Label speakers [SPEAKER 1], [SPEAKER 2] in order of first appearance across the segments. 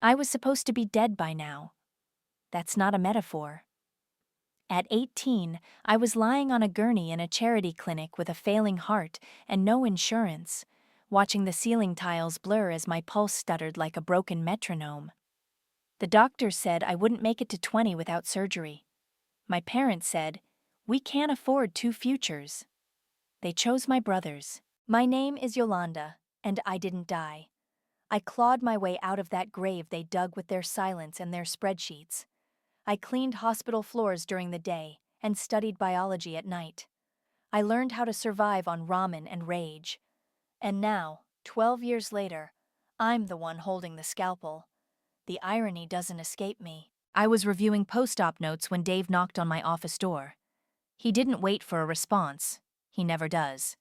[SPEAKER 1] I was supposed to be dead by now. That's not a metaphor. At 18, I was lying on a gurney in a charity clinic with a failing heart and no insurance, watching the ceiling tiles blur as my pulse stuttered like a broken metronome. The doctor said I wouldn't make it to 20 without surgery. My parents said, "We can't afford two futures." They chose my brother's. My name is Yolanda, and I didn't die. I clawed my way out of that grave they dug with their silence and their spreadsheets. I cleaned hospital floors during the day and studied biology at night. I learned how to survive on ramen and rage. And now, 12 years later, I'm the one holding the scalpel. The irony doesn't escape me. I was reviewing post-op notes when Dave knocked on my office door. He didn't wait for a response. He never does.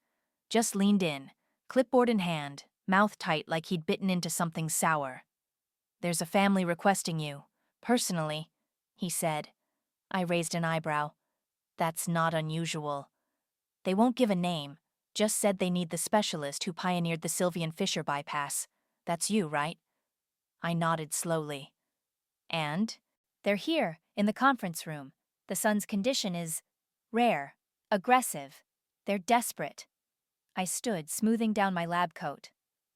[SPEAKER 1] Just leaned in, clipboard in hand, mouth tight like he'd bitten into something sour. "There's a family requesting you, personally," he said. I raised an eyebrow. "That's not unusual." "They won't give a name, just said they need the specialist who pioneered the Sylvian Fisher bypass. That's you, right?" I nodded slowly. "And?" "They're here, in the conference room. The son's condition is rare, aggressive. They're desperate." I stood, smoothing down my lab coat.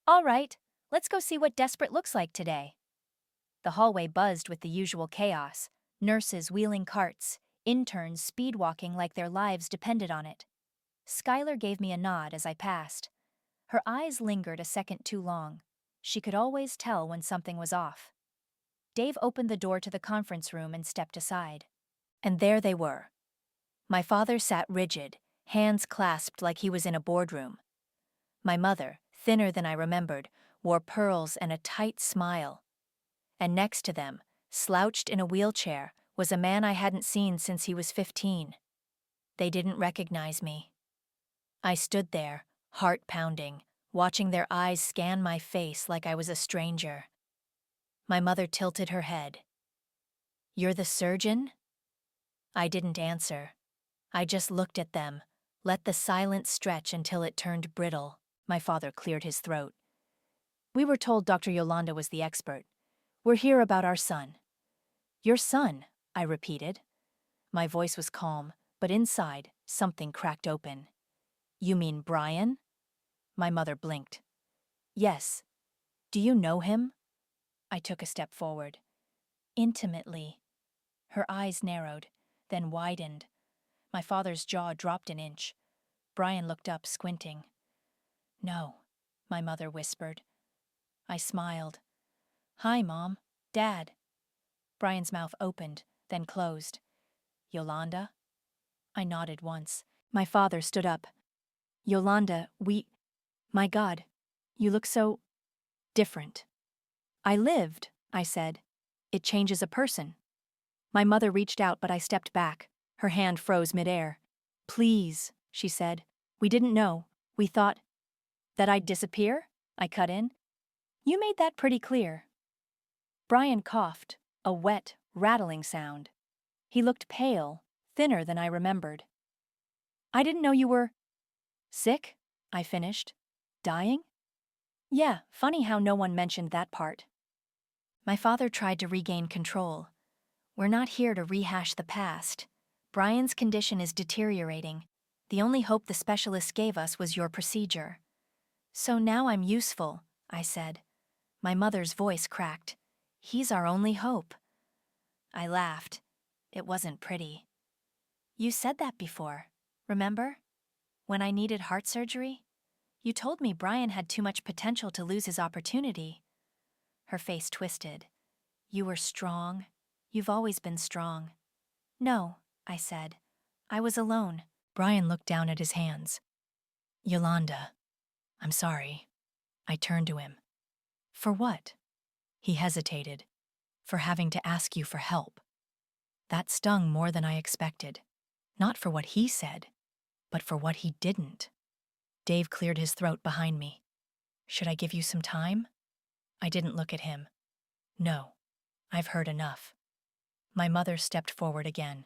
[SPEAKER 1] "All right, let's go see what desperate looks like today." The hallway buzzed with the usual chaos: nurses wheeling carts, interns speed-walking like their lives depended on it. Skylar gave me a nod as I passed. Her eyes lingered a second too long. She could always tell when something was off. Dave opened the door to the conference room and stepped aside. And there they were. My father sat rigid, hands clasped like he was in a boardroom. My mother, thinner than I remembered, wore pearls and a tight smile. And next to them, slouched in a wheelchair, was a man I hadn't seen since he was 15. They didn't recognize me. I stood there, heart pounding, watching their eyes scan my face like I was a stranger. My mother tilted her head. "You're the surgeon?" I didn't answer. I just looked at them, let the silence stretch until it turned brittle. My father cleared his throat. "We were told Dr. Yolanda was the expert. We're here about our son." "Your son," I repeated. My voice was calm, but inside, something cracked open. "You mean Brian?" My mother blinked. "Yes. Do you know him?" I took a step forward. "Intimately." Her eyes narrowed, then widened. My father's jaw dropped an inch. Brian looked up, squinting. "No," my mother whispered. I smiled. "Hi, Mom. Dad." Brian's mouth opened, then closed. "Yolanda?" I nodded once. My father stood up. "Yolanda, my God, you look so different." "I lived," I said. "It changes a person." My mother reached out, but I stepped back. Her hand froze midair. "Please," she said. "We didn't know. We thought—" "That I'd disappear?" I cut in. "You made that pretty clear." Brian coughed, a wet, rattling sound. He looked pale, thinner than I remembered. "I didn't know you were sick," I finished. "Dying?" "Yeah, funny how no one mentioned that part." My father tried to regain control. "We're not here to rehash the past. Brian's condition is deteriorating. The only hope the specialists gave us was your procedure." "So now I'm useful," I said. My mother's voice cracked. "He's our only hope." I laughed. It wasn't pretty. "You said that before, remember? When I needed heart surgery? You told me Brian had too much potential to lose his opportunity." Her face twisted. "You were strong. You've always been strong." "No," I said. "I was alone." Brian looked down at his hands. "Yolanda, I'm sorry." I turned to him. "For what?" He hesitated. "For having to ask you for help." That stung more than I expected. Not for what he said, but for what he didn't. Dave cleared his throat behind me. "Should I give you some time?" I didn't look at him. "No, I've heard enough." My mother stepped forward again.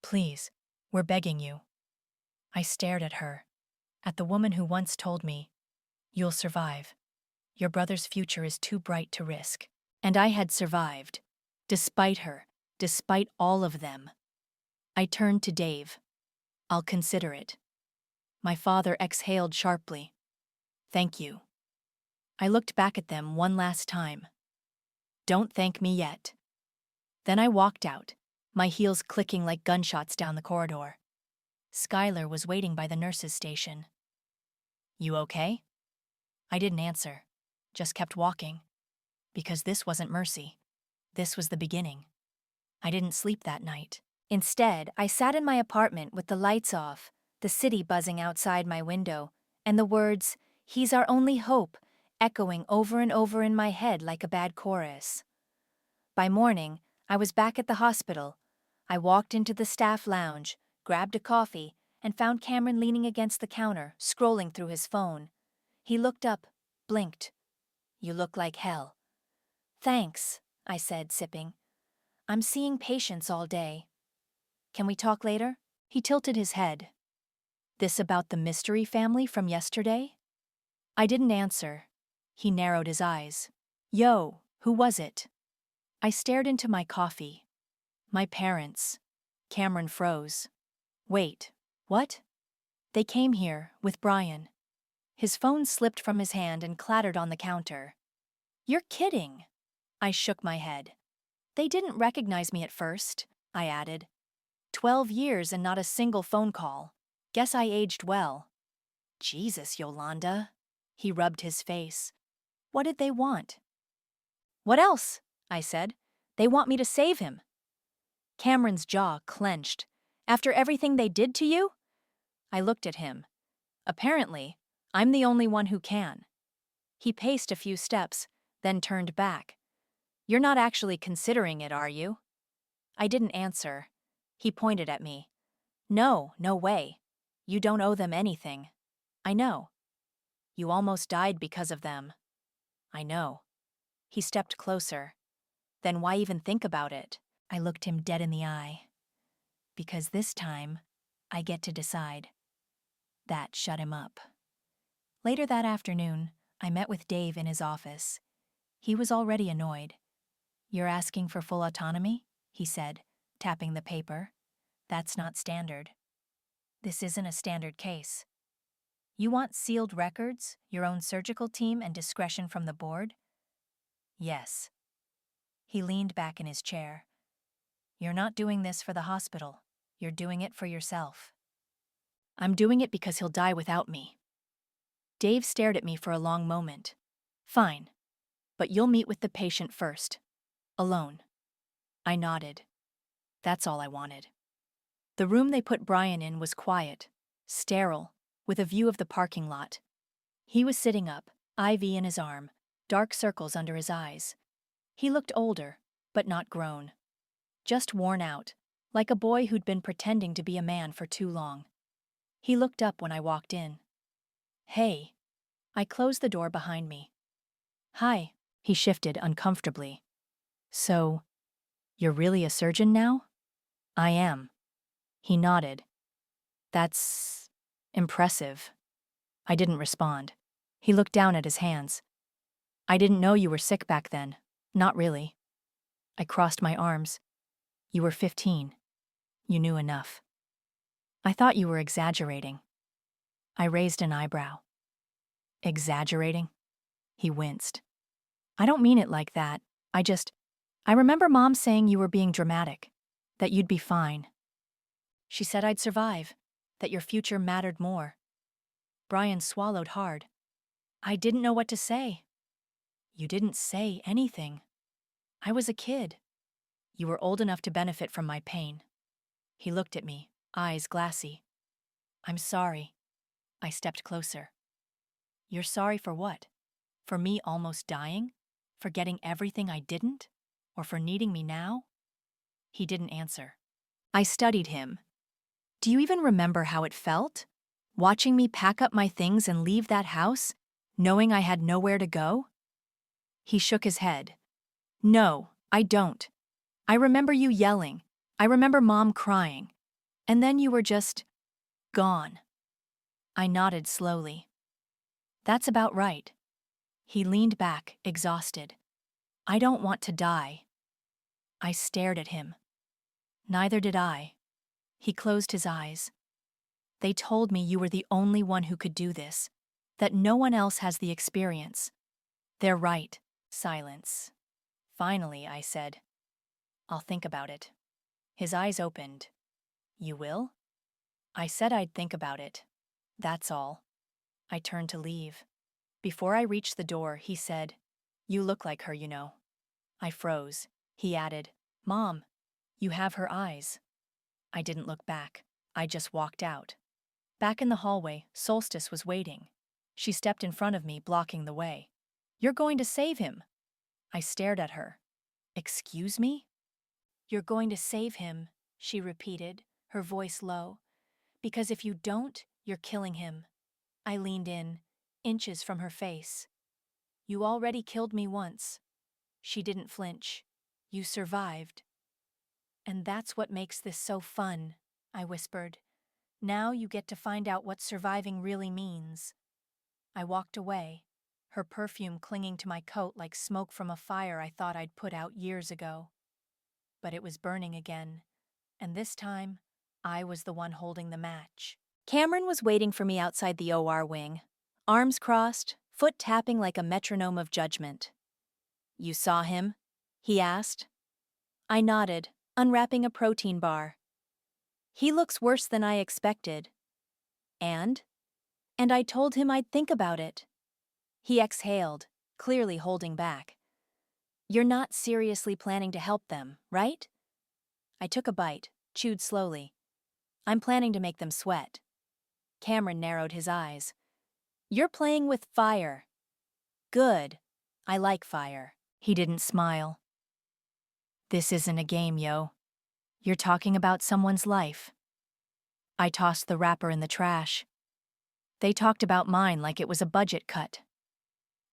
[SPEAKER 1] "Please, we're begging you." I stared at her, at the woman who once told me, "You'll survive. Your brother's future is too bright to risk." And I had survived. Despite her, despite all of them. I turned to Dave. I'll consider it. My father exhaled sharply. Thank you. I looked back at them one last time. Don't thank me yet. Then I walked out, my heels clicking like gunshots down the corridor. Skylar was waiting by the nurse's station. You okay? I didn't answer, just kept walking. Because this wasn't mercy. This was the beginning. I didn't sleep that night. Instead, I sat in my apartment with the lights off, the city buzzing outside my window, and the words, "He's our only hope," echoing over and over in my head like a bad chorus. By morning, I was back at the hospital. I walked into the staff lounge, grabbed a coffee, and found Cameron leaning against the counter, scrolling through his phone. He looked up, blinked. You look like hell. Thanks, I said, sipping. I'm seeing patients all day. Can we talk later? He tilted his head. This about the mystery family from yesterday? I didn't answer. He narrowed his eyes. Yo, who was it? I stared into my coffee. My parents. Cameron froze. Wait, what? They came here, with Brian. His phone slipped from his hand and clattered on the counter. You're kidding. I shook my head. They didn't recognize me at first, I added. 12 years and not a single phone call. Guess I aged well. Jesus, Yolanda. He rubbed his face. What did they want? What else? I said. They want me to save him. Cameron's jaw clenched. After everything they did to you? I looked at him. Apparently, I'm the only one who can. He paced a few steps, then turned back. You're not actually considering it, are you? I didn't answer. He pointed at me. No, no way. You don't owe them anything. I know. You almost died because of them. I know. He stepped closer. Then why even think about it? I looked him dead in the eye. Because this time, I get to decide. That shut him up. Later that afternoon, I met with Dave in his office. He was already annoyed. You're asking for full autonomy? He said, tapping the paper. That's not standard. This isn't a standard case. You want sealed records, your own surgical team, and discretion from the board? Yes. He leaned back in his chair. You're not doing this for the hospital. You're doing it for yourself. I'm doing it because he'll die without me. Dave stared at me for a long moment. Fine. But you'll meet with the patient first. Alone. I nodded. That's all I wanted. The room they put Brian in was quiet, sterile, with a view of the parking lot. He was sitting up, IV in his arm, dark circles under his eyes. He looked older, but not grown. Just worn out, like a boy who'd been pretending to be a man for too long. He looked up when I walked in. Hey. I closed the door behind me. Hi. He shifted uncomfortably. So, you're really a surgeon now? I am. He nodded. That's impressive. I didn't respond. He looked down at his hands. I didn't know you were sick back then. Not really. I crossed my arms. You were 15. You knew enough. I thought you were exaggerating. I raised an eyebrow. Exaggerating? He winced. I don't mean it like that. I remember Mom saying you were being dramatic, that you'd be fine. She said I'd survive, that your future mattered more. Brian swallowed hard. I didn't know what to say. You didn't say anything. I was a kid. You were old enough to benefit from my pain. He looked at me, eyes glassy. I'm sorry. I stepped closer. You're sorry for what? For me almost dying? For getting everything I didn't? Or for needing me now? He didn't answer. I studied him. Do you even remember how it felt? Watching me pack up my things and leave that house, knowing I had nowhere to go? He shook his head. No, I don't. I remember you yelling. I remember Mom crying. And then you were just gone. I nodded slowly. That's about right. He leaned back, exhausted. I don't want to die. I stared at him. Neither did I. He closed his eyes. They told me you were the only one who could do this, that no one else has the experience. They're right. Silence. Finally, I said, I'll think about it. His eyes opened. You will? I said I'd think about it. That's all. I turned to leave. Before I reached the door, he said, You look like her, you know. I froze. He added, Mom, you have her eyes. I didn't look back. I just walked out. Back in the hallway, Solstice was waiting. She stepped in front of me, blocking the way. You're going to save him. I stared at her. Excuse me? You're going to save him, she repeated, her voice low. Because if you don't, you're killing him. I leaned in, inches from her face. You already killed me once. She didn't flinch. You survived. And that's what makes this so fun, I whispered. Now you get to find out what surviving really means. I walked away, her perfume clinging to my coat like smoke from a fire I thought I'd put out years ago. But it was burning again, and this time, I was the one holding the match. Cameron was waiting for me outside the OR wing, arms crossed, foot tapping like a metronome of judgment. You saw him? He asked. I nodded, unwrapping a protein bar. He looks worse than I expected. And I told him I'd think about it. He exhaled, clearly holding back. You're not seriously planning to help them, right? I took a bite, chewed slowly. I'm planning to make them sweat. Cameron narrowed his eyes. You're playing with fire. Good. I like fire. He didn't smile. This isn't a game, yo. You're talking about someone's life. I tossed the wrapper in the trash. They talked about mine like it was a budget cut.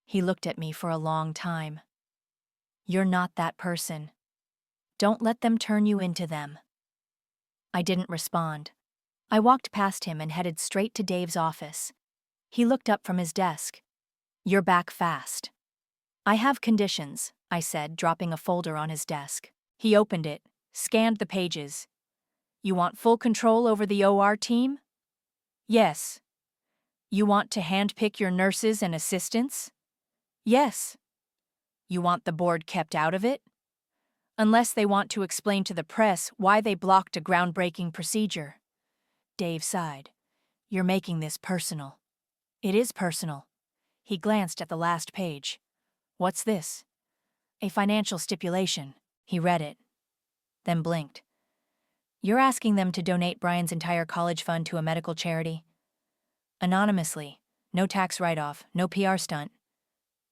[SPEAKER 1] He looked at me for a long time. You're not that person. Don't let them turn you into them. I didn't respond. I walked past him and headed straight to Dave's office. He looked up from his desk. You're back fast. I have conditions, I said, dropping a folder on his desk. He opened it, scanned the pages. You want full control over the OR team? Yes. You want to handpick your nurses and assistants? Yes. You want the board kept out of it? Unless they want to explain to the press why they blocked a groundbreaking procedure. Dave sighed. You're making this personal. It is personal. He glanced at the last page. What's this? A financial stipulation. He read it, then blinked. You're asking them to donate Brian's entire college fund to a medical charity? Anonymously. No tax write-off, no PR stunt.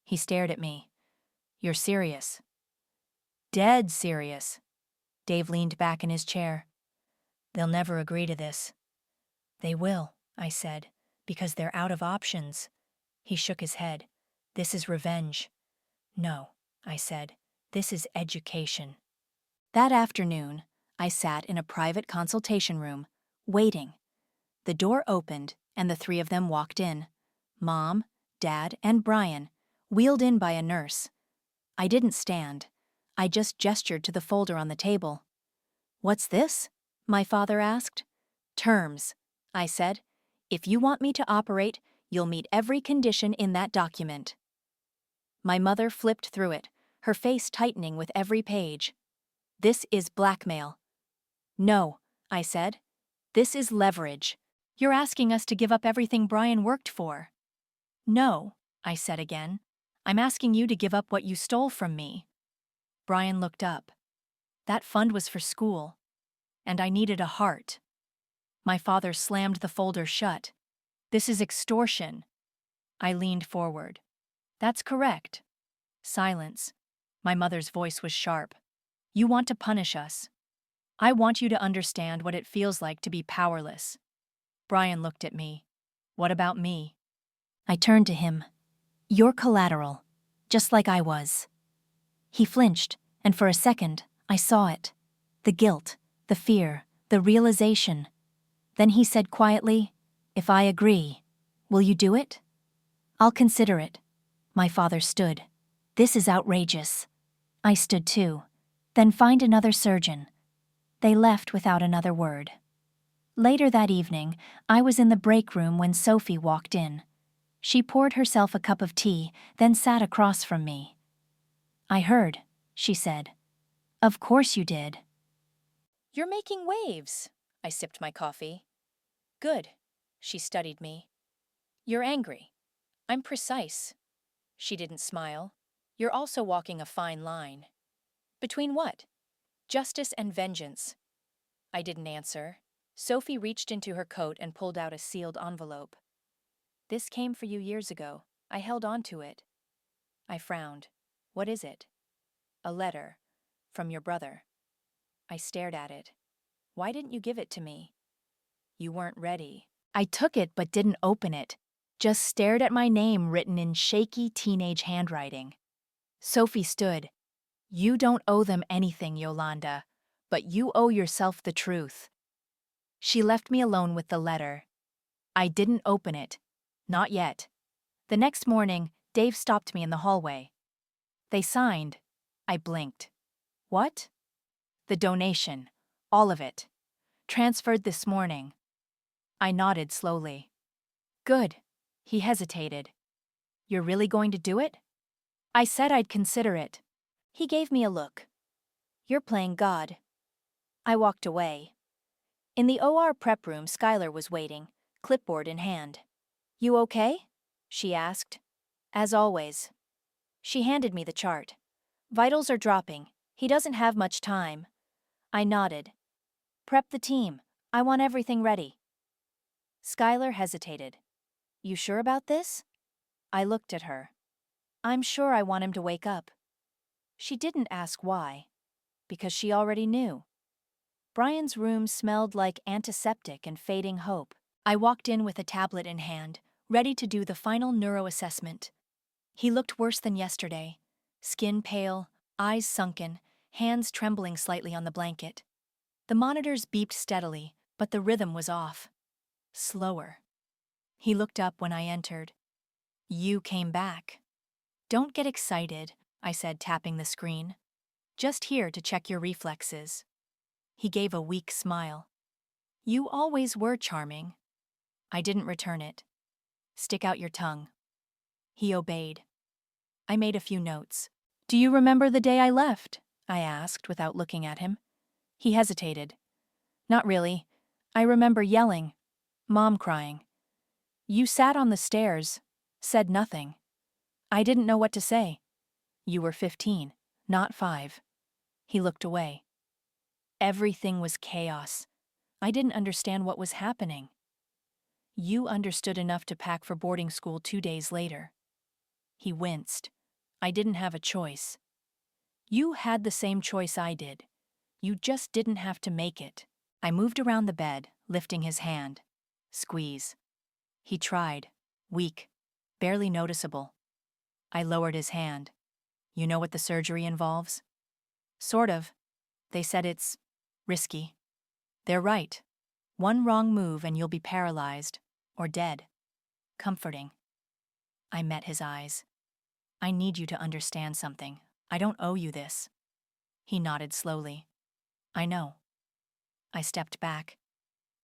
[SPEAKER 1] He stared at me. You're serious. Dead serious. Dave leaned back in his chair. They'll never agree to this. They will, I said, because they're out of options. He shook his head. This is revenge. No, I said. This is education. That afternoon, I sat in a private consultation room, waiting. The door opened, and the three of them walked in. Mom, Dad, and Brian, wheeled in by a nurse. I didn't stand. I just gestured to the folder on the table. What's this? My father asked. Terms, I said. If you want me to operate, you'll meet every condition in that document. My mother flipped through it, her face tightening with every page. This is blackmail. No, I said. This is leverage. You're asking us to give up everything Brian worked for. No, I said again. I'm asking you to give up what you stole from me. Brian looked up. That fund was for school, and I needed a heart. My father slammed the folder shut. This is extortion. I leaned forward. That's correct. Silence. My mother's voice was sharp. You want to punish us. I want you to understand what it feels like to be powerless. Brian looked at me. What about me? I turned to him. You're collateral, just like I was. He flinched, and for a second, I saw it. The guilt, the fear, the realization. Then he said quietly, If I agree, will you do it? I'll consider it. My father stood. This is outrageous. I stood too. Then find another surgeon. They left without another word. Later that evening, I was in the break room when Sophie walked in. She poured herself a cup of tea, then sat across from me. "I heard," she said. "Of course you did." "You're making waves." I sipped my coffee. "Good." She studied me. "You're angry." "I'm precise." She didn't smile. "You're also walking a fine line." "Between what?" "Justice and vengeance." I didn't answer. Sophie reached into her coat and pulled out a sealed envelope. "This came for you years ago. I held on to it." I frowned. "What is it?" "A letter. From your brother." I stared at it. "Why didn't you give it to me?" "You weren't ready." I took it but didn't open it, just stared at my name written in shaky teenage handwriting. Sophie stood. "You don't owe them anything, Yolanda, but you owe yourself the truth." She left me alone with the letter. I didn't open it. Not yet. The next morning, Dave stopped me in the hallway. "They signed." I blinked. "What?" "The donation. All of it. Transferred this morning." I nodded slowly. "Good." He hesitated. "You're really going to do it?" I said I'd consider it. He gave me a look. "You're playing God." I walked away. In the OR prep room, Skylar was waiting, clipboard in hand. "You okay?" she asked. "As always." She handed me the chart. "Vitals are dropping. He doesn't have much time." I nodded. "Prep the team. I want everything ready." Skylar hesitated. "You sure about this?" I looked at her. "I'm sure I want him to wake up." She didn't ask why. Because she already knew. Brian's room smelled like antiseptic and fading hope. I walked in with a tablet in hand, ready to do the final neuroassessment. He looked worse than yesterday. Skin pale, eyes sunken, hands trembling slightly on the blanket. The monitors beeped steadily, but the rhythm was off. Slower. He looked up when I entered. "You came back." "Don't get excited," I said, tapping the screen. "Just here to check your reflexes." He gave a weak smile. "You always were charming." I didn't return it. "Stick out your tongue." He obeyed. I made a few notes. "Do you remember the day I left?" I asked without looking at him. He hesitated. "Not really. I remember yelling. Mom crying. You sat on the stairs, said nothing. I didn't know what to say. You were 15, not 5. He looked away. Everything was chaos. I didn't understand what was happening. You understood enough to pack for boarding school 2 days later. He winced. I didn't have a choice. You had the same choice I did. You just didn't have to make it. I moved around the bed, lifting his hand. Squeeze. He tried. Weak. Barely noticeable. I lowered his hand. You know what the surgery involves? Sort of. They said it's risky. They're right. One wrong move and you'll be paralyzed. Or dead. Comforting. I met his eyes. I need you to understand something. I don't owe you this. He nodded slowly. I know. I stepped back.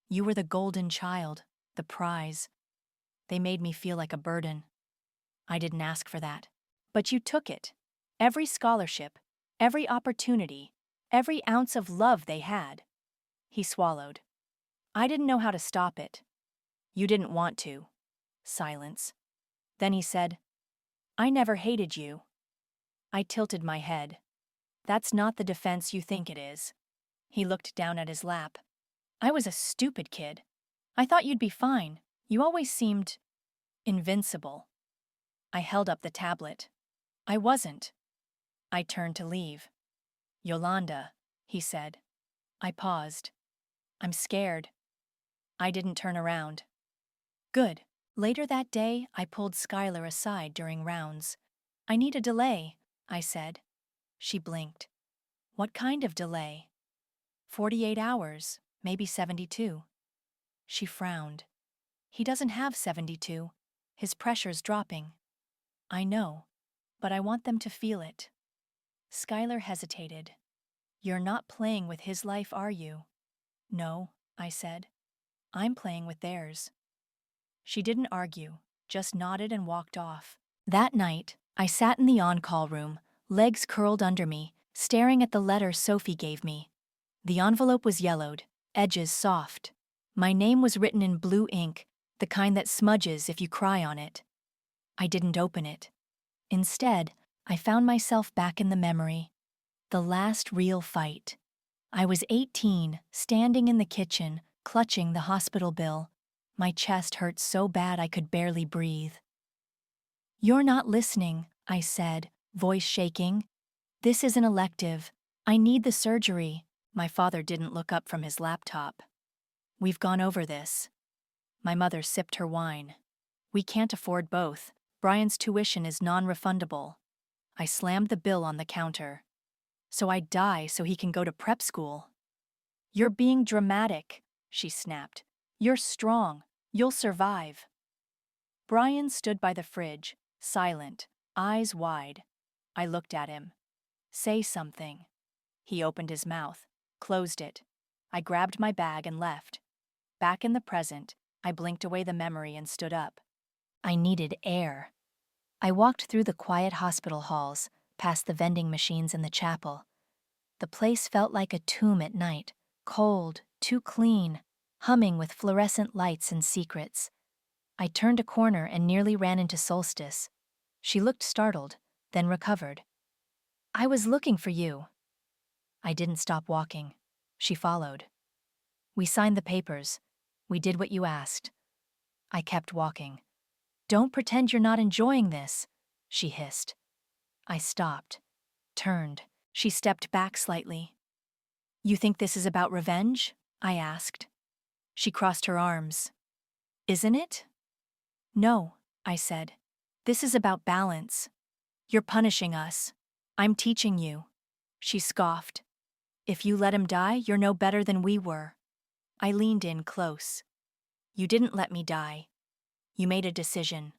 [SPEAKER 1] You were the golden child, the prize. They made me feel like a burden. I didn't ask for that. But you took it. Every scholarship, every opportunity, every ounce of love they had. He swallowed. I didn't know how to stop it. You didn't want to. Silence. Then he said, I never hated you. I tilted my head. That's not the defense you think it is. He looked down at his lap. I was a stupid kid. I thought you'd be fine. You always seemed invincible. I held up the tablet. I wasn't. I turned to leave. Yolanda, he said. I paused. I'm scared. I didn't turn around. Good. Later that day, I pulled Skylar aside during rounds. I need a delay, I said. She blinked. What kind of delay? 48 hours, maybe 72. She frowned. He doesn't have 72. His pressure's dropping. I know, but I want them to feel it. Skylar hesitated. "You're not playing with his life, are you?" "No," I said. "I'm playing with theirs." She didn't argue, just nodded and walked off. That night, I sat in the on-call room, legs curled under me, staring at the letter Sophie gave me. The envelope was yellowed, edges soft. My name was written in blue ink, the kind that smudges if you cry on it. I didn't open it. Instead, I found myself back in the memory. The last real fight. I was 18, standing in the kitchen, clutching the hospital bill. My chest hurt so bad I could barely breathe. "You're not listening," I said, voice shaking. "This is an elective. I need the surgery." My father didn't look up from his laptop. "We've gone over this." My mother sipped her wine. "We can't afford both. Brian's tuition is non-refundable." I slammed the bill on the counter. "So I die so he can go to prep school." "You're being dramatic," she snapped. "You're strong. You'll survive." Brian stood by the fridge, silent, eyes wide. I looked at him. "Say something." He opened his mouth, closed it. I grabbed my bag and left. Back in the present, I blinked away the memory and stood up. I needed air. I walked through the quiet hospital halls, past the vending machines in the chapel. The place felt like a tomb at night, cold, too clean, humming with fluorescent lights and secrets. I turned a corner and nearly ran into Solstice. She looked startled, then recovered. "I was looking for you." I didn't stop walking. She followed. "We signed the papers. We did what you asked." I kept walking. "Don't pretend you're not enjoying this," she hissed. I stopped, turned. She stepped back slightly. "You think this is about revenge?" I asked. She crossed her arms. "Isn't it?" "No," I said. "This is about balance. You're punishing us. I'm teaching you." She scoffed. "If you let him die, you're no better than we were." I leaned in close. "You didn't let me die. You made a decision.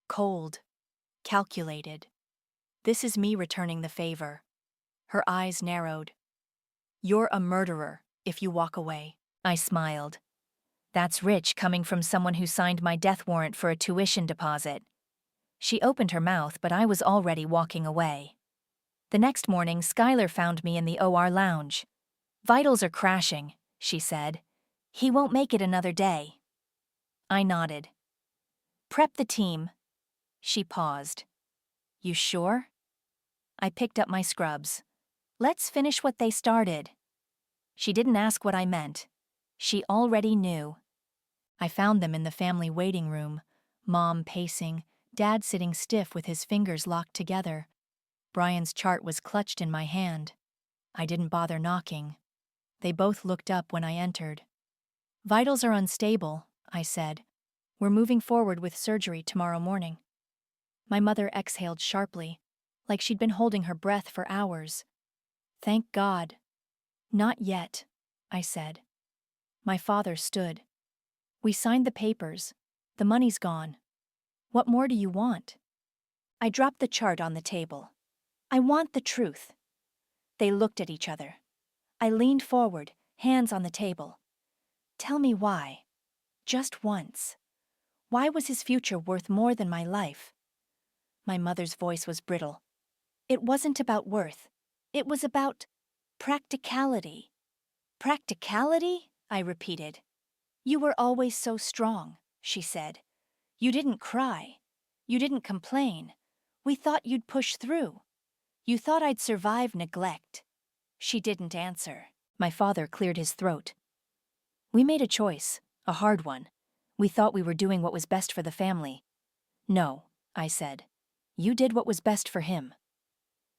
[SPEAKER 1] Cold. Calculated. This is me returning the favor." Her eyes narrowed. "You're a murderer if you walk away." I smiled. "That's rich coming from someone who signed my death warrant for a tuition deposit." She opened her mouth, but I was already walking away. The next morning, Skylar found me in the OR lounge. "Vitals are crashing," she said. "He won't make it another day." I nodded. "Prep the team." She paused. "You sure?" I picked up my scrubs. "Let's finish what they started." She didn't ask what I meant. She already knew. I found them in the family waiting room, Mom pacing, Dad sitting stiff with his fingers locked together. Brian's chart was clutched in my hand. I didn't bother knocking. They both looked up when I entered. "Vitals are unstable," I said. "We're moving forward with surgery tomorrow morning." My mother exhaled sharply, like she'd been holding her breath for hours. "Thank God." "Not yet," I said. My father stood. "We signed the papers. The money's gone. What more do you want?" I dropped the chart on the table. "I want the truth." They looked at each other. I leaned forward, hands on the table. "Tell me why. Just once. Why was his future worth more than my life?" My mother's voice was brittle. "It wasn't about worth. It was about practicality." "Practicality?" I repeated. "You were always so strong," she said. "You didn't cry. You didn't complain. We thought you'd push through. You thought I'd survive neglect." She didn't answer. My father cleared his throat. "We made a choice, a hard one. We thought we were doing what was best for the family." "No," I said. "You did what was best for him."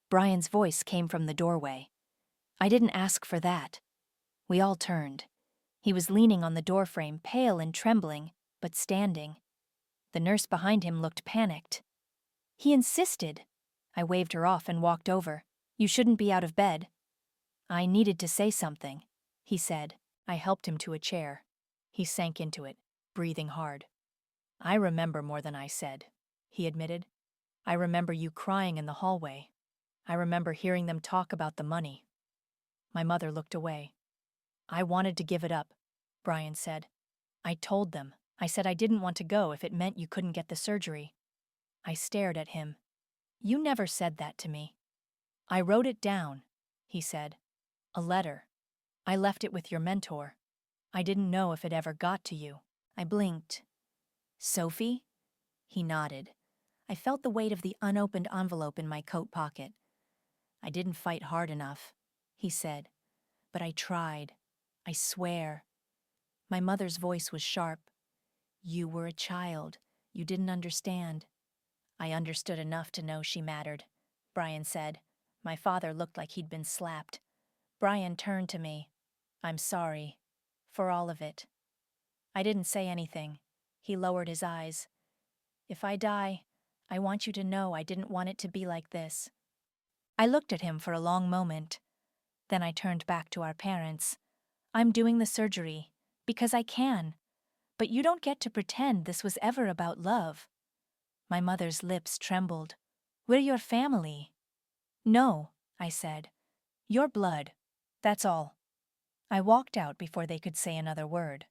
[SPEAKER 1] Brian's voice came from the doorway. "I didn't ask for that." We all turned. He was leaning on the doorframe, pale and trembling, but standing. The nurse behind him looked panicked. "He insisted." I waved her off and walked over. "You shouldn't be out of bed." "I needed to say something," he said. I helped him to a chair. He sank into it, breathing hard. "I remember more than I said," he admitted. "I remember you crying in the hallway. I remember hearing them talk about the money. My mother looked away. I wanted to give it up, Brian said. I told them. I said I didn't want to go if it meant you couldn't get the surgery. I stared at him. You never said that to me. I wrote it down, he said. A letter. I left it with your mentor. I didn't know if it ever got to you. I blinked. Sophie? He nodded. I felt the weight of the unopened envelope in my coat pocket. I didn't fight hard enough, he said. But I tried. I swear. My mother's voice was sharp. You were a child. You didn't understand. I understood enough to know she mattered, Brian said. My father looked like he'd been slapped. Brian turned to me. I'm sorry. For all of it. I didn't say anything. He lowered his eyes. If I die, I want you to know I didn't want it to be like this. I looked at him for a long moment. Then I turned back to our parents. I'm doing the surgery, because I can. But you don't get to pretend this was ever about love. My mother's lips trembled. We're your family. No, I said. Your blood. That's all. I walked out before they could say another word.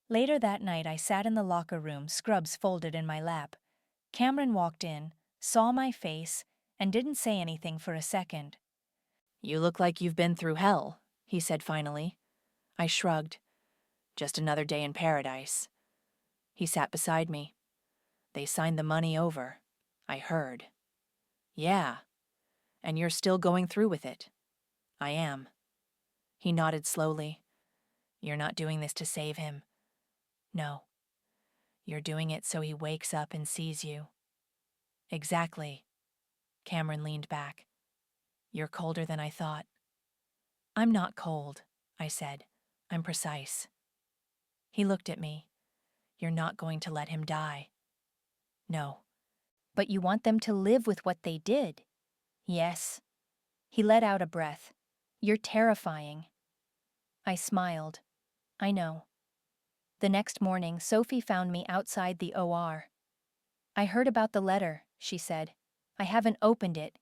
[SPEAKER 1] Later that night, I sat in the locker room, scrubs folded in my lap. Cameron walked in, saw my face, and didn't say anything for a second. You look like you've been through hell, he said finally. I shrugged. Just another day in paradise. He sat beside me. They signed the money over. I heard. Yeah. And you're still going through with it. I am. He nodded slowly. You're not doing this to save him. No. You're doing it so he wakes up and sees you. Exactly. Cameron leaned back. You're colder than I thought. I'm not cold, I said. I'm precise. He looked at me. You're not going to let him die. No. But you want them to live with what they did. Yes. He let out a breath. You're terrifying. I smiled. I know. The next morning, Sophie found me outside the OR. I heard about the letter, she said. I haven't opened it.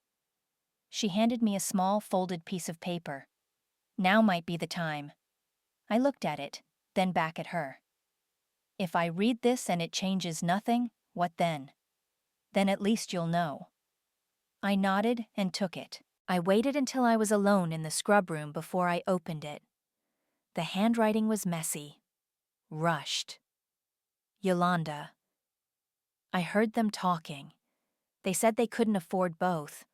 [SPEAKER 1] She handed me a small folded piece of paper. Now might be the time. I looked at it, then back at her. If I read this and it changes nothing, what then? Then at least you'll know. I nodded and took it. I waited until I was alone in the scrub room before I opened it. The handwriting was messy. Rushed. Yolanda. I heard them talking. They said they couldn't afford both.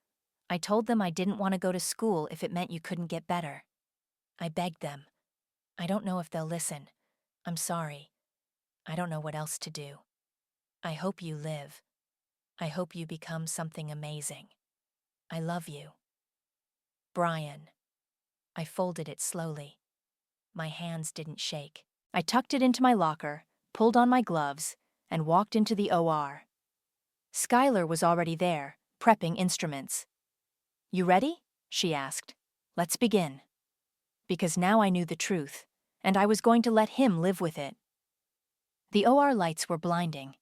[SPEAKER 1] I told them I didn't want to go to school if it meant you couldn't get better. I begged them. I don't know if they'll listen. I'm sorry. I don't know what else to do. I hope you live. I hope you become something amazing. I love you. Brian. I folded it slowly. My hands didn't shake. I tucked it into my locker, pulled on my gloves, and walked into the OR. Skylar was already there, prepping instruments. You ready? She asked. Let's begin. Because now I knew the truth, and I was going to let him live with it. The OR lights were blinding.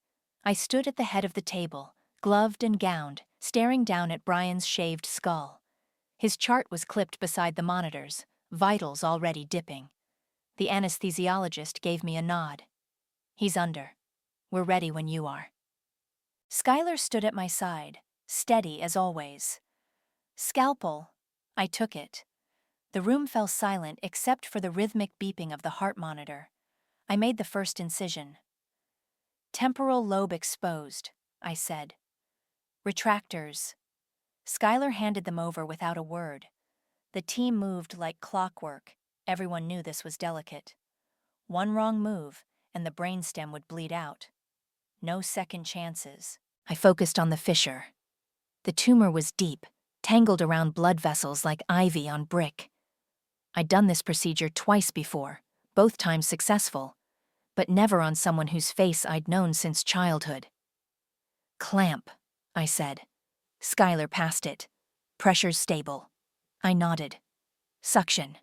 [SPEAKER 1] I stood at the head of the table, gloved and gowned, staring down at Brian's shaved skull. His chart was clipped beside the monitors, vitals already dipping. The anesthesiologist gave me a nod. He's under. We're ready when you are. Skylar stood at my side, steady as always. Scalpel. I took it. The room fell silent except for the rhythmic beeping of the heart monitor. I made the first incision. Temporal lobe exposed, I said. Retractors. Skylar handed them over without a word. The team moved like clockwork. Everyone knew this was delicate. One wrong move, and the brainstem would bleed out. No second chances. I focused on the fissure. The tumor was deep, tangled around blood vessels like ivy on brick. I'd done this procedure twice before, both times successful, but never on someone whose face I'd known since childhood. Clamp, I said. Skylar passed it. Pressure's stable. I nodded. Suction.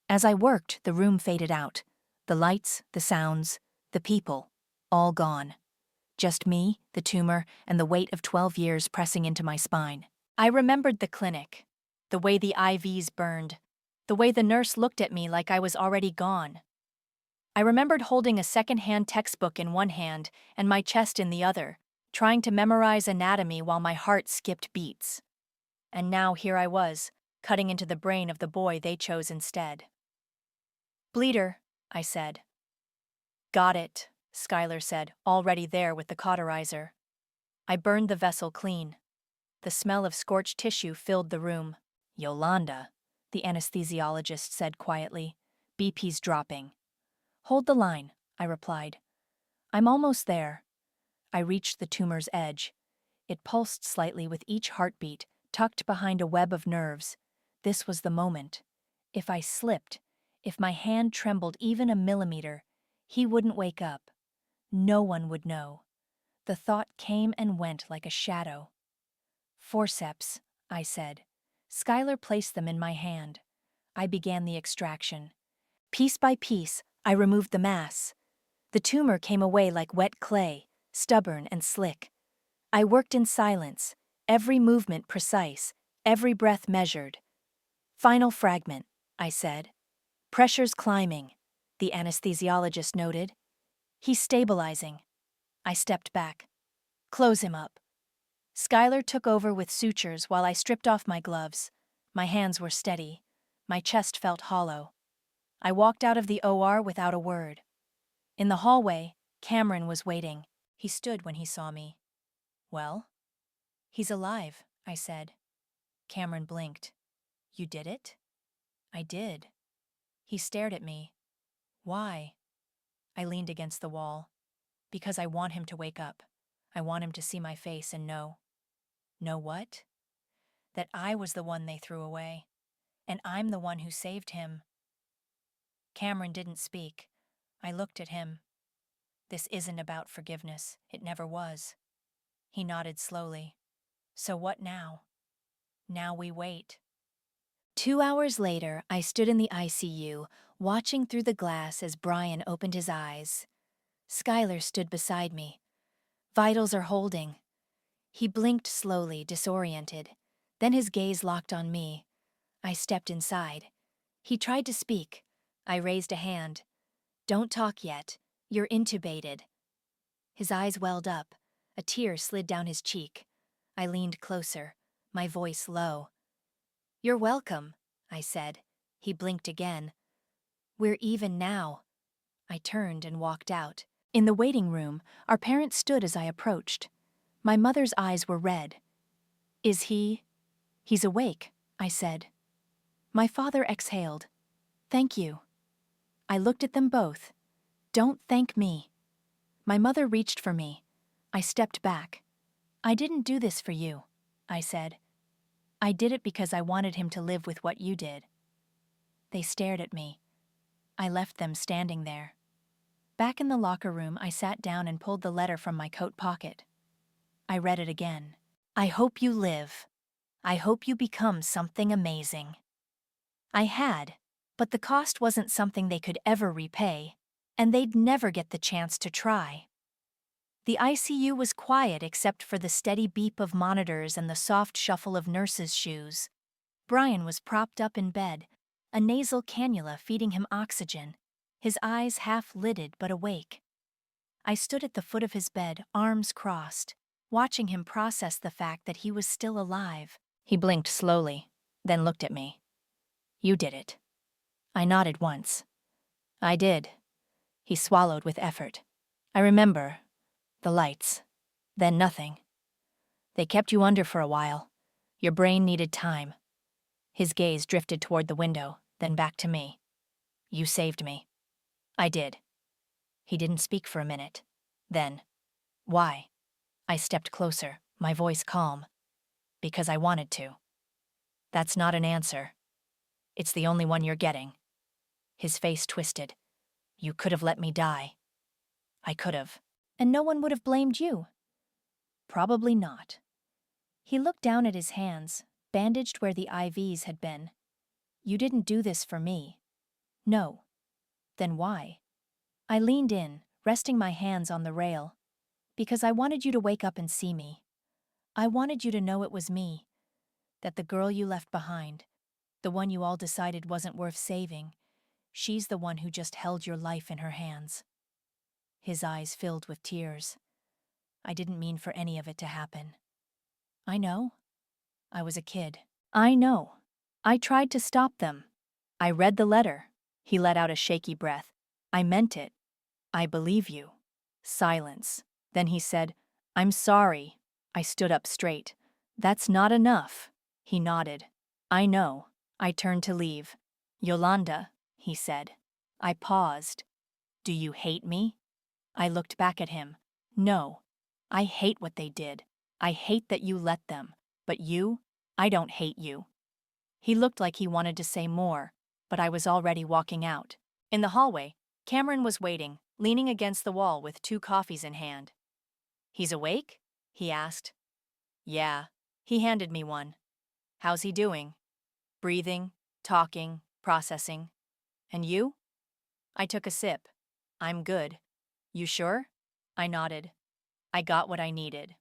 [SPEAKER 1] As I worked, the room faded out. The lights, the sounds, the people, all gone. Just me, the tumor, and the weight of 12 years pressing into my spine. I remembered the clinic, the way the IVs burned, the way the nurse looked at me like I was already gone. I remembered holding a second-hand textbook in one hand and my chest in the other, trying to memorize anatomy while my heart skipped beats. And now here I was, cutting into the brain of the boy they chose instead. "Bleeder," I said. "Got it," Skylar said, already there with the cauterizer. I burned the vessel clean. The smell of scorched tissue filled the room. "Yolanda," the anesthesiologist said quietly, "BP's dropping." "Hold the line," I replied. "I'm almost there." I reached the tumor's edge. It pulsed slightly with each heartbeat, tucked behind a web of nerves. This was the moment. If I slipped, if my hand trembled even a millimeter, he wouldn't wake up. No one would know. The thought came and went like a shadow. "Forceps," I said. Skylar placed them in my hand. I began the extraction. Piece by piece, I removed the mass. The tumor came away like wet clay, stubborn and slick. I worked in silence, every movement precise, every breath measured. "Final fragment," I said. "Pressure's climbing," the anesthesiologist noted. "He's stabilizing." I stepped back. "Close him up." Skylar took over with sutures while I stripped off my gloves. My hands were steady. My chest felt hollow. I walked out of the OR without a word. In the hallway, Cameron was waiting. He stood when he saw me. "Well?" "He's alive," I said. Cameron blinked. "You did it?" "I did." He stared at me. "Why?" I leaned against the wall. "Because I want him to wake up. I want him to see my face and know." "Know what?" "That I was the one they threw away. And I'm the one who saved him." Cameron didn't speak. I looked at him. "This isn't about forgiveness. It never was." He nodded slowly. "So what now?" "Now we wait." 2 hours later, I stood in the ICU, watching through the glass as Brian opened his eyes. Skylar stood beside me. "Vitals are holding." He blinked slowly, disoriented. Then his gaze locked on me. I stepped inside. He tried to speak. I raised a hand. "Don't talk yet. You're intubated." His eyes welled up. A tear slid down his cheek. I leaned closer, my voice low. "You're welcome," I said. He blinked again. "We're even now." I turned and walked out. In the waiting room, our parents stood as I approached. My mother's eyes were red. "Is he?" "He's awake," I said. My father exhaled. "Thank you." I looked at them both. "Don't thank me." My mother reached for me. I stepped back. "I didn't do this for you," I said. "I did it because I wanted him to live with what you did." They stared at me. I left them standing there. Back in the locker room, I sat down and pulled the letter from my coat pocket. I read it again. "I hope you live. I hope you become something amazing." I had, but the cost wasn't something they could ever repay, and they'd never get the chance to try. The ICU was quiet except for the steady beep of monitors and the soft shuffle of nurses' shoes. Brian was propped up in bed, a nasal cannula feeding him oxygen, his eyes half-lidded but awake. I stood at the foot of his bed, arms crossed, watching him process the fact that he was still alive. He blinked slowly, then looked at me. "You did it." I nodded once. "I did." He swallowed with effort. "I remember. The lights. Then nothing. They kept you under for a while. Your brain needed time." His gaze drifted toward the window, then back to me. "You saved me." "I did." He didn't speak for a minute. Then, "Why?" I stepped closer, my voice calm. "Because I wanted to." "That's not an answer. It's the only one you're getting." His face twisted. "You could have let me die." "I could have." "And no one would have blamed you." "Probably not." He looked down at his hands, bandaged where the IVs had been. "You didn't do this for me." "No." "Then why?" I leaned in, resting my hands on the rail. "Because I wanted you to wake up and see me. I wanted you to know it was me. that the girl you left behind, the one you all decided wasn't worth saving, she's the one who just held your life in her hands." His eyes filled with tears. "I didn't mean for any of it to happen." "I know. I was a kid." "I know. I tried to stop them. I read the letter." He let out a shaky breath. "I meant it. I believe you." Silence. Then he said, "I'm sorry." I stood up straight. "That's not enough." He nodded. "I know." I turned to leave. "Yolanda," he said. I paused. "Do you hate me?" I looked back at him. "No. I hate what they did. I hate that you let them. But you? I don't hate you." He looked like he wanted to say more, but I was already walking out. In the hallway, Cameron was waiting, leaning against the wall with 2 coffees in hand. "He's awake?" he asked. "Yeah." He handed me one. "How's he doing?" "Breathing, talking, processing." "And you?" I took a sip. "I'm good." "You sure?" I nodded. "I got what I needed."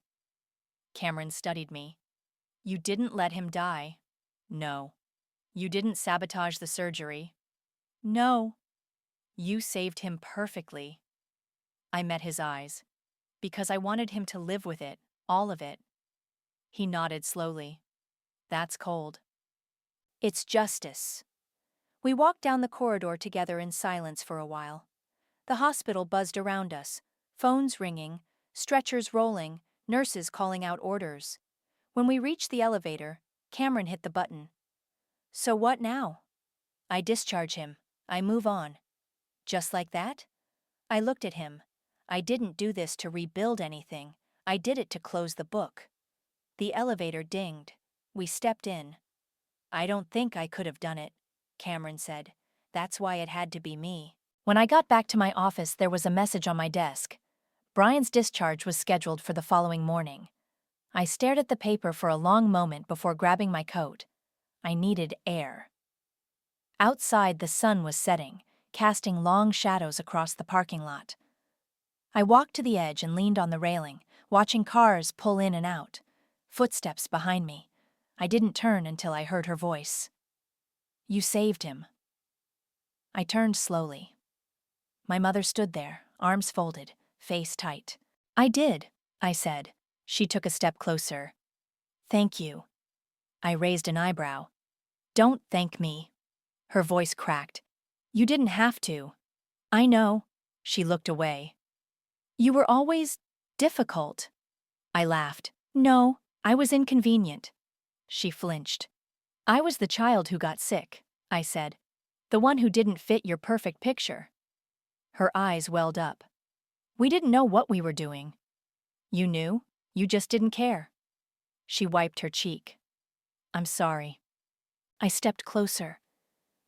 [SPEAKER 1] Cameron studied me. "You didn't let him die." "No." "You didn't sabotage the surgery." "No." "You saved him perfectly." I met his eyes. "Because I wanted him to live with it, all of it." He nodded slowly. "That's cold." "It's justice." We walked down the corridor together in silence for a while. The hospital buzzed around us, phones ringing, stretchers rolling, nurses calling out orders. When we reached the elevator, Cameron hit the button. "So what now?" "I discharge him. I move on." "Just like that?" I looked at him. "I didn't do this to rebuild anything. I did it to close the book." The elevator dinged. We stepped in. "I don't think I could have done it," Cameron said. "That's why it had to be me." When I got back to my office, there was a message on my desk. Brian's discharge was scheduled for the following morning. I stared at the paper for a long moment before grabbing my coat. I needed air. Outside, the sun was setting, casting long shadows across the parking lot. I walked to the edge and leaned on the railing, watching cars pull in and out. Footsteps behind me. I didn't turn until I heard her voice. "You saved him." I turned slowly. My mother stood there, arms folded, face tight. "I did," I said. She took a step closer. "Thank you." I raised an eyebrow. "Don't thank me." Her voice cracked. "You didn't have to." "I know." She looked away. "You were always difficult." I laughed. "No, I was inconvenient." She flinched. "I was the child who got sick," I said. "The one who didn't fit your perfect picture." Her eyes welled up. "We didn't know what we were doing." "You knew. You just didn't care." She wiped her cheek. "I'm sorry." I stepped closer.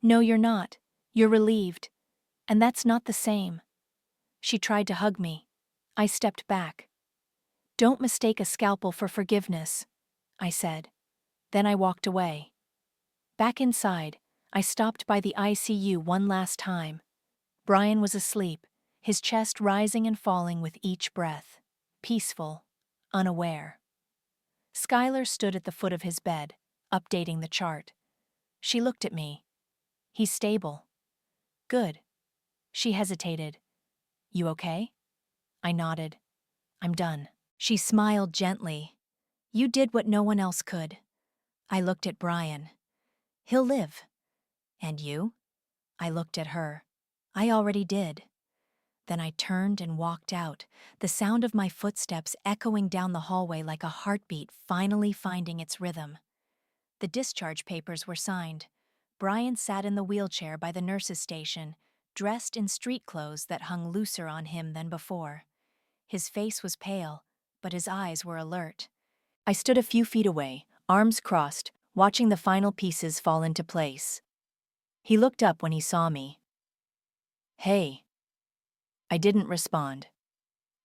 [SPEAKER 1] "No, you're not. You're relieved. And that's not the same." She tried to hug me. I stepped back. "Don't mistake a scalpel for forgiveness," I said. Then I walked away. Back inside, I stopped by the ICU one last time. Brian was asleep, his chest rising and falling with each breath. Peaceful, unaware. Skylar stood at the foot of his bed, updating the chart. She looked at me. "He's stable." "Good." She hesitated. "You okay?" I nodded. "I'm done." She smiled gently. "You did what no one else could." I looked at Brian. "He'll live." "And you?" I looked at her. "I already did." Then I turned and walked out, the sound of my footsteps echoing down the hallway like a heartbeat finally finding its rhythm. The discharge papers were signed. Brian sat in the wheelchair by the nurse's station, dressed in street clothes that hung looser on him than before. His face was pale, but his eyes were alert. I stood a few feet away, arms crossed, watching the final pieces fall into place. He looked up when he saw me. "Hey." I didn't respond.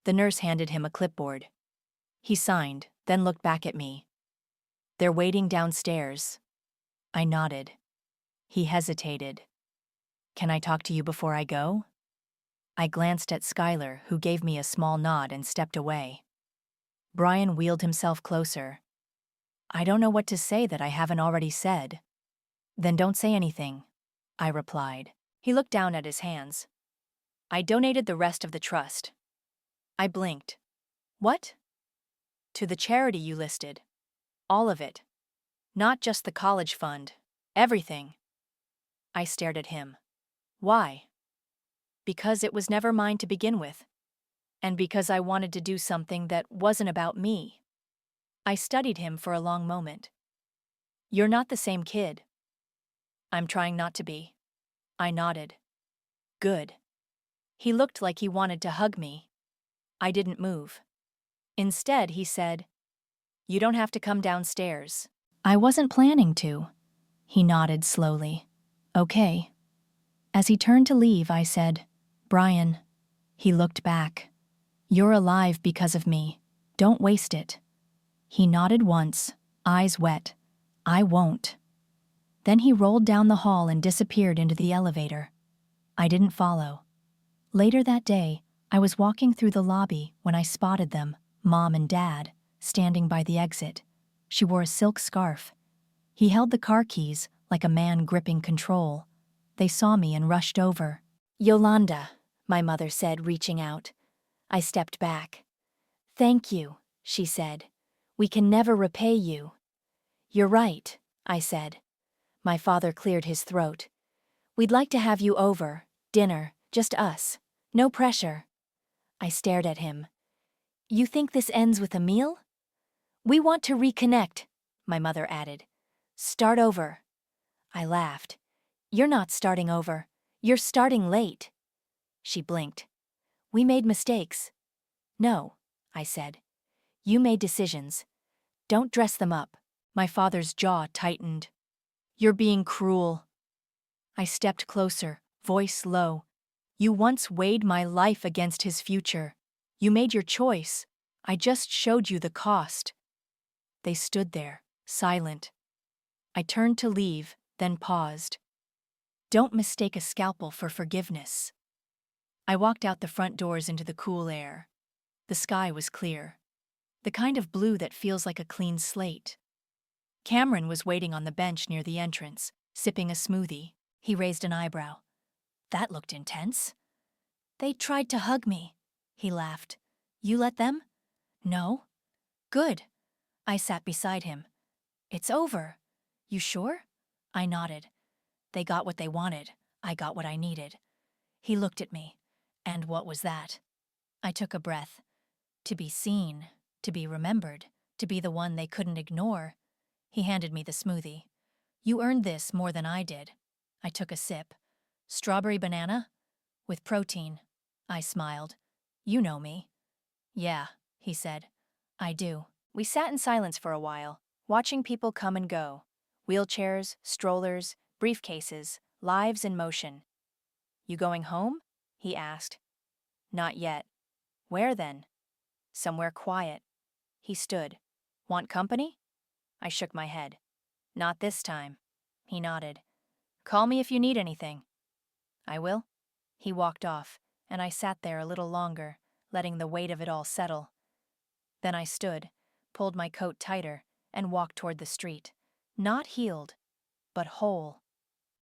[SPEAKER 1] The nurse handed him a clipboard. He signed, then looked back at me. "They're waiting downstairs." I nodded. He hesitated. "Can I talk to you before I go?" I glanced at Skylar, who gave me a small nod and stepped away. Brian wheeled himself closer. I don't know what to say that I haven't already said. Then don't say anything, I replied. He looked down at his hands. I donated the rest of the trust. I blinked. What? To the charity you listed. All of it. Not just the college fund. Everything. I stared at him. Why? Because it was never mine to begin with. And because I wanted to do something that wasn't about me. I studied him for a long moment. You're not the same kid. I'm trying not to be. I nodded. Good. He looked like he wanted to hug me. I didn't move. Instead, he said, You don't have to come downstairs. I wasn't planning to. He nodded slowly. Okay. As he turned to leave, I said, Brian. He looked back. You're alive because of me. Don't waste it. He nodded once, eyes wet. I won't. Then he rolled down the hall and disappeared into the elevator. I didn't follow. Later that day, I was walking through the lobby when I spotted them, Mom and Dad, standing by the exit. She wore a silk scarf. He held the car keys like a man gripping control. They saw me and rushed over. Yolanda, my mother said, reaching out. I stepped back. Thank you, she said. We can never repay you. You're right, I said. My father cleared his throat. We'd like to have you over, dinner, just us. No pressure. I stared at him. You think this ends with a meal? We want to reconnect, my mother added. Start over. I laughed. You're not starting over. You're starting late. She blinked. We made mistakes. No, I said. You made decisions. Don't dress them up. My father's jaw tightened. You're being cruel. I stepped closer, voice low. You once weighed my life against his future. You made your choice. I just showed you the cost. They stood there, silent. I turned to leave, then paused. Don't mistake a scalpel for forgiveness. I walked out the front doors into the cool air. The sky was clear. The kind of blue that feels like a clean slate. Cameron was waiting on the bench near the entrance, sipping a smoothie. He raised an eyebrow. That looked intense. They tried to hug me, he laughed. You let them? No. Good. I sat beside him. It's over. You sure? I nodded. They got what they wanted. I got what I needed. He looked at me. And what was that? I took a breath. To be seen, to be remembered, to be the one they couldn't ignore. He handed me the smoothie. You earned this more than I did. I took a sip. Strawberry banana? With protein. I smiled. You know me. Yeah, he said. I do. We sat in silence for a while, watching people come and go. Wheelchairs, strollers, briefcases, lives in motion. You going home? He asked. Not yet. Where then? Somewhere quiet. He stood. Want company? I shook my head. Not this time. He nodded. Call me if you need anything. I will. He walked off, and I sat there a little longer, letting the weight of it all settle. Then I stood, pulled my coat tighter, and walked toward the street. Not healed, but whole.